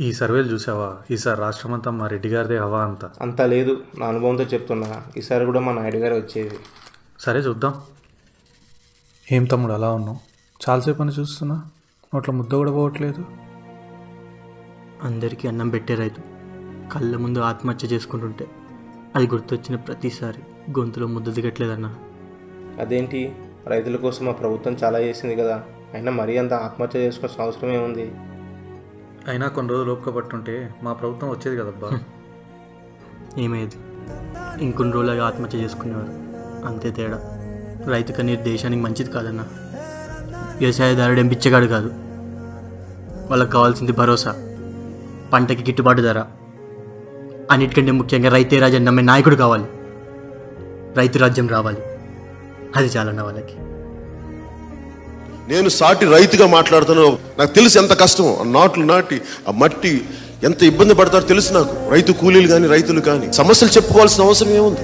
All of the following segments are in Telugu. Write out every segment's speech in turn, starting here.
ఈ సర్వేలు చూసావా? ఈసారి రాష్ట్రమంతా మా రెడ్డి గారిదే హవా అంతా. అంత లేదు, నా అనుభవంతో చెప్తున్నా. ఈసారి కూడా మా నాయుడు గారు వచ్చేది. సరే చూద్దాం. ఏం తమ్ముడు అలా ఉన్నావు? చాలాసేపు అని చూస్తున్నా, నోట్ల ముద్ద కూడా పోవట్లేదు. అందరికీ అన్నం పెట్టే రైతు కళ్ళ ముందు ఆత్మహత్య చేసుకుంటుంటే అది గుర్తొచ్చిన ప్రతిసారి గొంతులో ముద్ద దిగట్లేదన్నా. అదేంటి, రైతుల కోసం మా ప్రభుత్వం చాలా చేసింది కదా, అయినా మరీ అంత ఆత్మహత్య చేసుకోవాల్సిన అవసరం ఏముంది? అయినా కొన్ని రోజులు ఓపిక పట్టుంటే మా ప్రభుత్వం వచ్చేది కదబ్బా. ఏమయ్యేది, ఇంకొన్ని రోజులుగా ఆత్మహత్య చేసుకునేవారు, అంతే తేడా. రైతు కన్నీరు దేశానికి మంచిది కాదన్నా. వ్యవసాయదారుడు ఏం పిచ్చగాడు కాదు. వాళ్ళకి కావాల్సింది భరోసా, పంటకి గిట్టుబాటు ధర, అన్నిటికంటే ముఖ్యంగా రైతే రాజ్యం నమ్మే నాయకుడు కావాలి. రైతు రాజ్యం రావాలి, అది చాలన్న వాళ్ళకి. నేను సాటి రైతుగా మాట్లాడుతున్నాను. నాకు తెలుసు ఎంత కష్టం, ఆ నాట్లు నాటి ఆ మట్టి ఎంత ఇబ్బంది పడతారో తెలుసు నాకు. రైతు కూలీలు కానీ రైతులు కానీ సమస్యలు చెప్పుకోవాల్సిన అవసరం ఏముంది?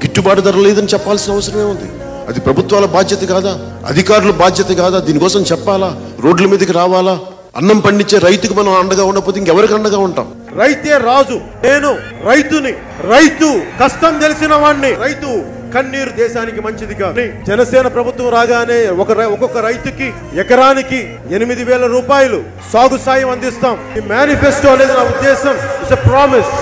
గిట్టుబాటు ధర లేదని చెప్పాల్సిన అవసరం ఏముంది? అది ప్రభుత్వాల బాధ్యత కాదా? అధికారుల బాధ్యత కాదా? దీనికోసం చెప్పాలా? రోడ్ల మీదకి రావాలా? అన్నం పండించే రైతుకు మనం అండగా ఉండకపోతే ఇంకెవరికి అండగా ఉంటాం? రైతే రాజు, నేను రైతుని, రైతు కష్టం తెలిసిన వాడిని. రైతు కన్నీరు దేశానికి మంచిది కాదు. జనసేన ప్రభుత్వం రాగానే ఒక్కొక్క రైతుకి ఎకరానికి 8,000 రూపాయలు సాగు సాయం అందిస్తాం. ఈ మేనిఫెస్టో అనేది నా ఉద్దేశం. It's a promise.